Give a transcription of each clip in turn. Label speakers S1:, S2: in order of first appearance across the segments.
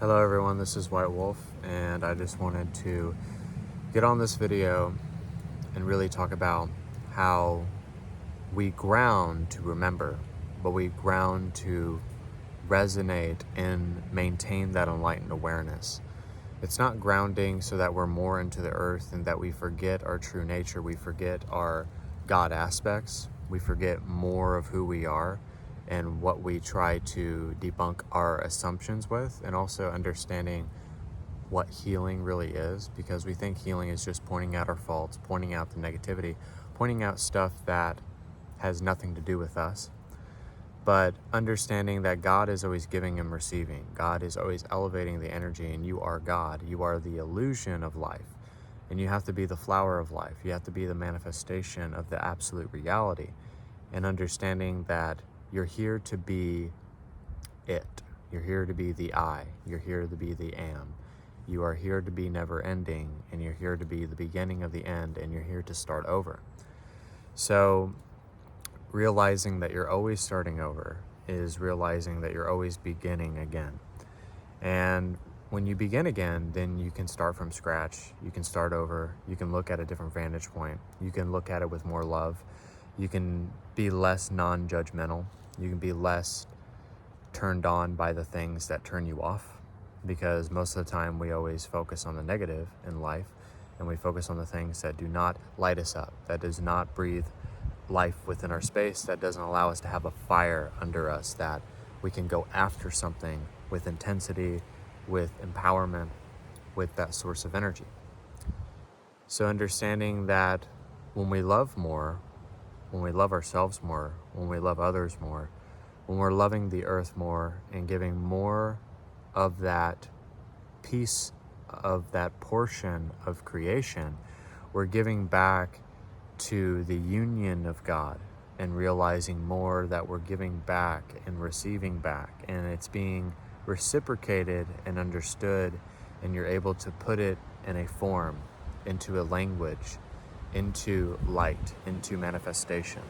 S1: Hello everyone, this is White Wolf, and I just wanted to get on this video and really talk about how we ground to remember, but we ground to resonate and maintain that enlightened awareness. It's not grounding so that we're more into the earth and that we forget our true nature, we forget our God aspects, we forget more of who we are and what we try to debunk our assumptions with, and also understanding what healing really is, because we think healing is just pointing out our faults, pointing out the negativity, pointing out stuff that has nothing to do with us. But understanding that God is always giving and receiving. God is always elevating the energy, and you are God. You are the illusion of life, and you have to be the flower of life. You have to be the manifestation of the absolute reality, and understanding that you're here to be it. You're here to be the I. You're here to be the am. You are here to be never ending, and you're here to be the beginning of the end, and you're here to start over. So realizing that you're always starting over is realizing that you're always beginning again. And when you begin again, then you can start from scratch. You can start over. You can look at a different vantage point. You can look at it with more love. You can be less non-judgmental. You can be less turned on by the things that turn you off, because most of the time we always focus on the negative in life, and we focus on the things that do not light us up, that does not breathe life within our space, that doesn't allow us to have a fire under us, that we can go after something with intensity, with empowerment, with that source of energy. So understanding that when we love more, when we love ourselves more, when we love others more, when we're loving the earth more and giving more of that piece, of that portion of creation, we're giving back to the union of God, and realizing more that we're giving back and receiving back, and it's being reciprocated and understood, and you're able to put it in a form, into a language, into light, into manifestation.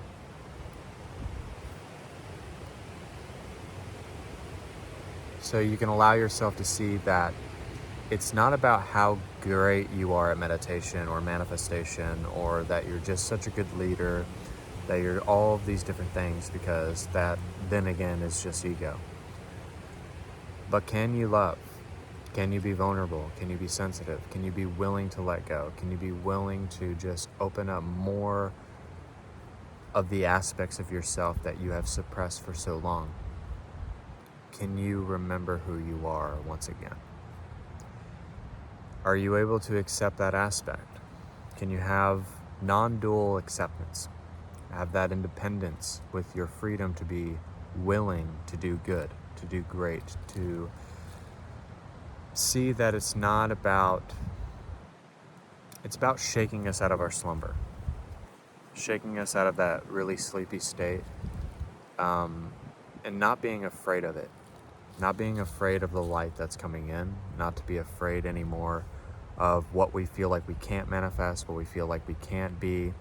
S1: So you can allow yourself to see that it's not about how great you are at meditation or manifestation, or that you're just such a good leader, that you're all of these different things, because that then again is just ego. But can you love? Can you be vulnerable? Can you be sensitive? Can you be willing to let go? Can you be willing to just open up more of the aspects of yourself that you have suppressed for so long? Can you remember who you are once again? Are you able to accept that aspect? Can you have non-dual acceptance? Have that independence with your freedom to be willing to do good, to do great, to see that it's about shaking us out of our slumber, shaking us out of that really sleepy state, and not being afraid of it, not being afraid of the light that's coming in, not to be afraid anymore of what we feel like we can't manifest, what we feel like we can't be,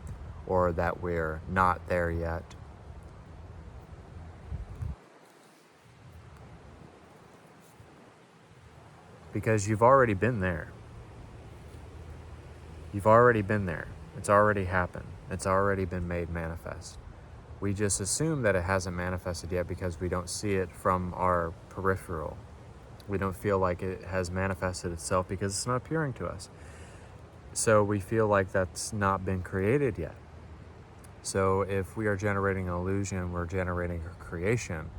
S1: or that we're not there yet. Because you've already been there. You've already been there. It's already happened. It's already been made manifest. We just assume that it hasn't manifested yet because we don't see it from our peripheral. We don't feel like it has manifested itself because it's not appearing to us. So we feel like that's not been created yet. So if we are generating an illusion, we're generating a creation.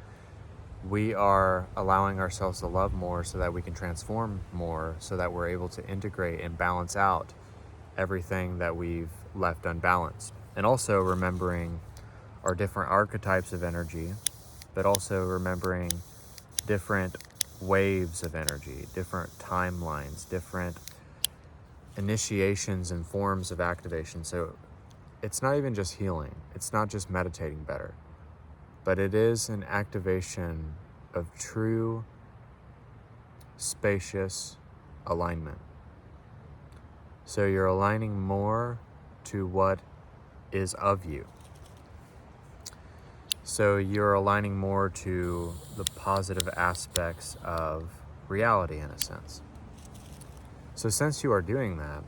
S1: We are allowing ourselves to love more so that we can transform more, so that we're able to integrate and balance out everything that we've left unbalanced. And also remembering our different archetypes of energy, but also remembering different waves of energy, different timelines, different initiations and forms of activation. So it's not even just healing. It's not just meditating better, but it is an activation of true spacious alignment. So you're aligning more to what is of you. So you're aligning more to the positive aspects of reality in a sense. So since you are doing that,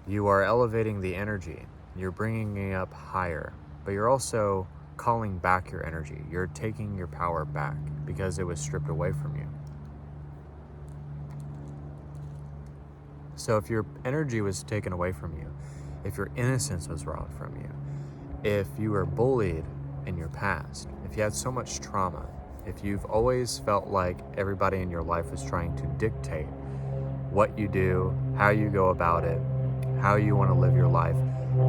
S1: you are elevating the energy. You're bringing it up higher, but you're also calling back your energy. You're taking your power back because it was stripped away from you. So if your energy was taken away from you, if your innocence was robbed from you, if you were bullied in your past, if you had so much trauma, if you've always felt like everybody in your life was trying to dictate what you do, how you go about it, how you want to live your life.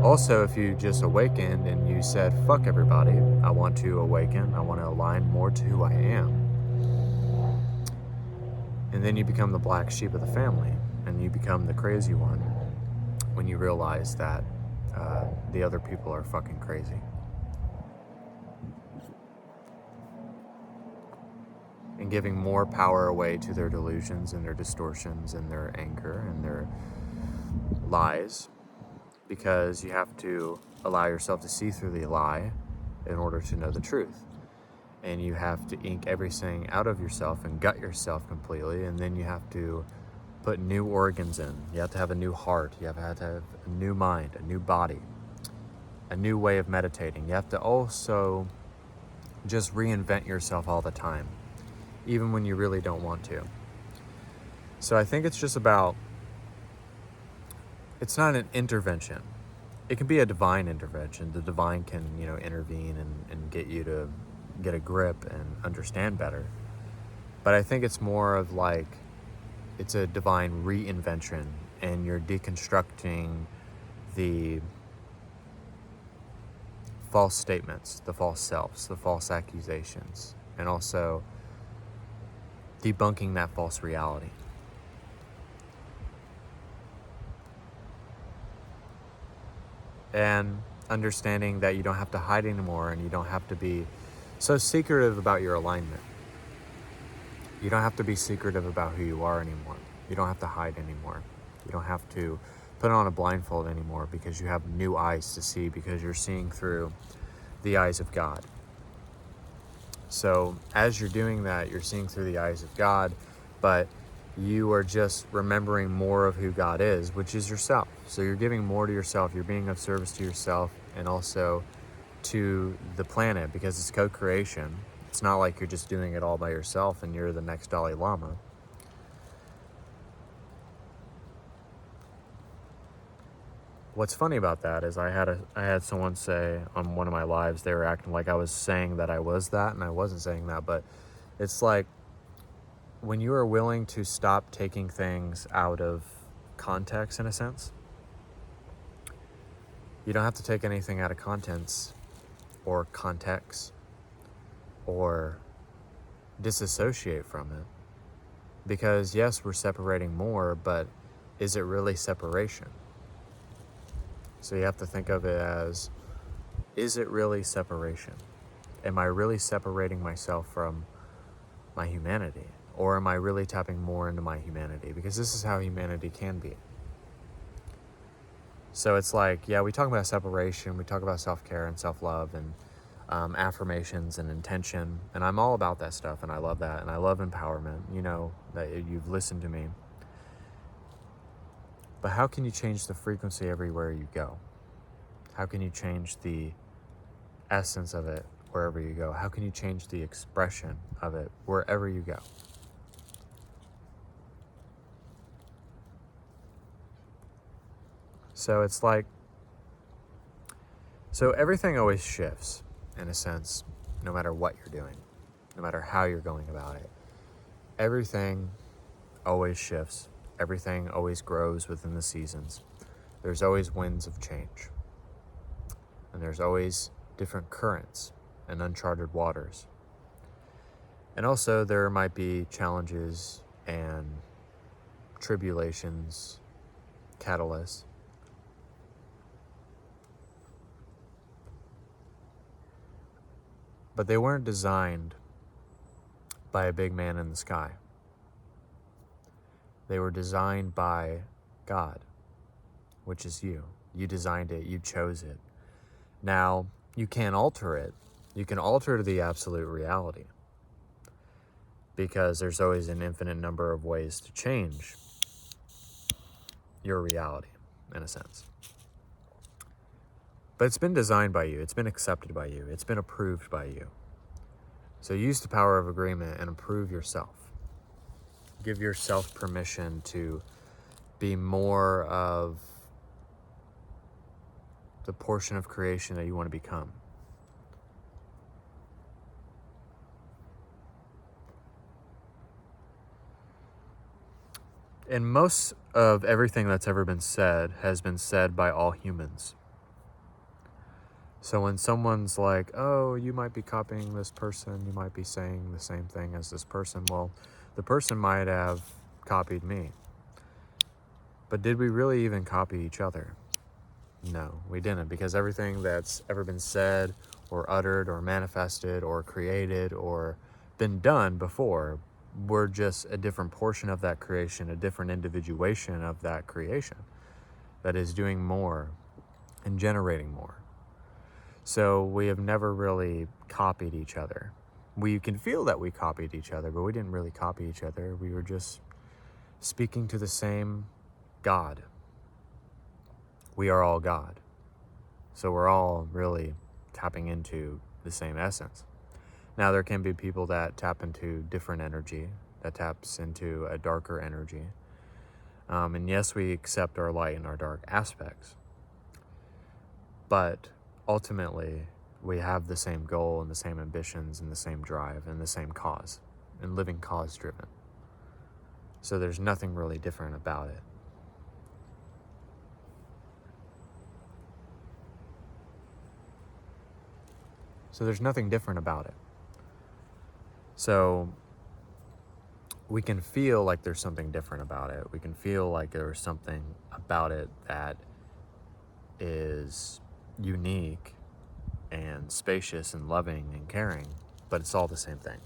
S1: Also, if you just awakened and you said, fuck everybody, I want to awaken, I want to align more to who I am. And then you become the black sheep of the family, and you become the crazy one when you realize that the other people are fucking crazy. And giving more power away to their delusions and their distortions and their anger and their lies, because you have to allow yourself to see through the lie in order to know the truth. And you have to ink everything out of yourself and gut yourself completely, and then you have to put new organs in. You have to have a new heart. You have to have a new mind, a new body, a new way of meditating. You have to also just reinvent yourself all the time, even when you really don't want to. So I think it's just about, it's not an intervention. It can be a divine intervention. The divine can, intervene and get you to get a grip and understand better. But I think it's more of like, it's a divine reinvention, and you're deconstructing the false statements, the false selves, the false accusations, and also debunking that false reality. And understanding that you don't have to hide anymore, and you don't have to be so secretive about your alignment. You don't have to be secretive about who you are anymore. You don't have to hide anymore. You don't have to put on a blindfold anymore, because you have new eyes to see, because you're seeing through the eyes of God. So as you're doing that, you're seeing through the eyes of God, but you are just remembering more of who God is, which is yourself. So you're giving more to yourself. You're being of service to yourself and also to the planet, because it's co-creation. It's not like you're just doing it all by yourself and you're the next Dalai Lama. What's funny about that is I had someone say on one of my lives, they were acting like I was saying that I was that, and I wasn't saying that. But it's like, when you are willing to stop taking things out of context, in a sense, you don't have to take anything out of contents or context or disassociate from it. Because yes, we're separating more, but is it really separation? So you have to think of it as, is it really separation? Am I really separating myself from my humanity? Or am I really tapping more into my humanity? Because this is how humanity can be. So it's like, yeah, we talk about separation, we talk about self-care and self-love and affirmations and intention. And I'm all about that stuff, and I love that. And I love empowerment, that you've listened to me. But how can you change the frequency everywhere you go? How can you change the essence of it wherever you go? How can you change the expression of it wherever you go? So it's like, so everything always shifts, in a sense, no matter what you're doing, no matter how you're going about it. Everything always shifts. Everything always grows within the seasons. There's always winds of change. And there's always different currents and uncharted waters. And also there might be challenges and tribulations, catalysts. But they weren't designed by a big man in the sky. They were designed by God, which is you. You designed it, you chose it. Now, you can't alter it. You can alter the absolute reality. because there's always an infinite number of ways to change your reality, in a sense. But it's been designed by you. It's been accepted by you. It's been approved by you. So use the power of agreement and approve yourself. Give yourself permission to be more of the portion of creation that you want to become. And most of everything that's ever been said has been said by all humans. So when someone's like, oh, you might be copying this person, you might be saying the same thing as this person, well, the person might have copied me. But did we really even copy each other? No, we didn't, because everything that's ever been said or uttered or manifested or created or been done before, we're just a different portion of that creation, a different individuation of that creation that is doing more and generating more. So we have never really copied each other. We can feel that we copied each other, but we didn't really copy each other. We were just speaking to the same God. We are all God. So we're all really tapping into the same essence. Now, there can be people that tap into different energy, that taps into a darker energy. And yes, we accept our light and our dark aspects. But ultimately, we have the same goal and the same ambitions and the same drive and the same cause, and living cause-driven. So there's nothing really different about it. So there's nothing different about it. So we can feel like there's something different about it. We can feel like there's something about it that is unique and spacious and loving and caring, but it's all the same thing.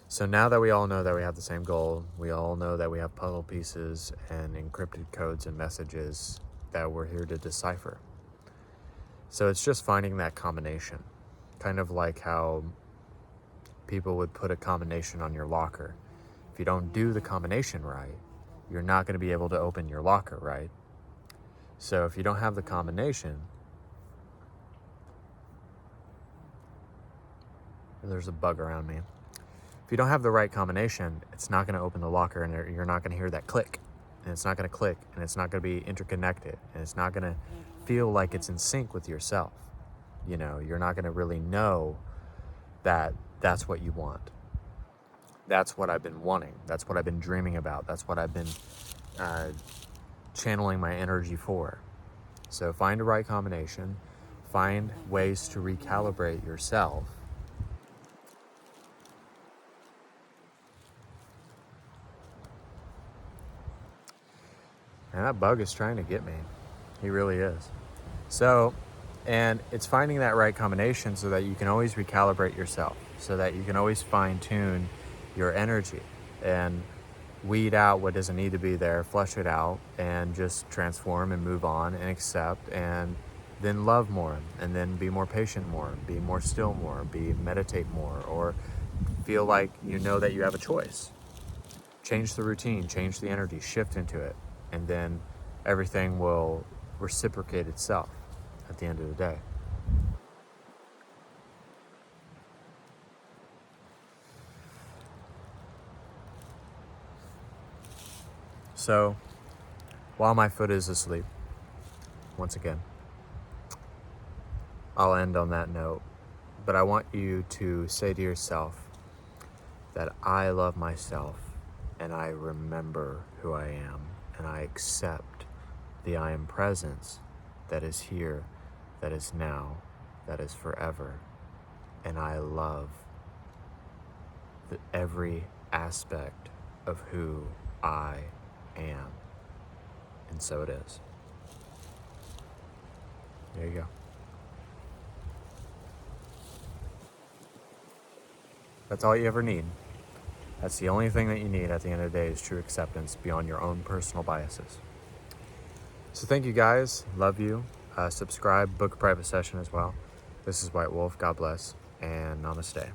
S1: So now that we all know that we have the same goal, we all know that we have puzzle pieces and encrypted codes and messages that we're here to decipher. So it's just finding that combination, kind of like how people would put a combination on your locker. If you don't do the combination right, you're not going to be able to open your locker, right? So if you don't have the combination, there's a bug around me. If you don't have the right combination, it's not going to open the locker, and you're not going to hear that click, and it's not going to click, and it's not going to be interconnected, and it's not going to feel like it's in sync with yourself. You know, you're not going to really know that that's what you want. That's what I've been wanting. That's what I've been dreaming about. That's what I've been channeling my energy for. So find a right combination. Find ways to recalibrate yourself. And that bug is trying to get me. He really is. So, and it's finding that right combination so that you can always recalibrate yourself, so that you can always fine tune your energy and weed out what doesn't need to be there, flush it out, and just transform and move on and accept, and then love more, and then be more patient more, be more still more, meditate more, or feel like you know that you have a choice. Change the routine, change the energy, shift into it, and then everything will reciprocate itself at the end of the day. So, while my foot is asleep, once again, I'll end on that note, but I want you to say to yourself that I love myself, and I remember who I am, and I accept the I am presence that is here, that is now, that is forever, and I love every aspect of who I am. And so it is. There you go. That's all you ever need. That's the only thing that you need at the end of the day, is true acceptance beyond your own personal biases. So thank you guys. Love you. Subscribe, book a private session as well. This is White Wolf. God bless, and namaste.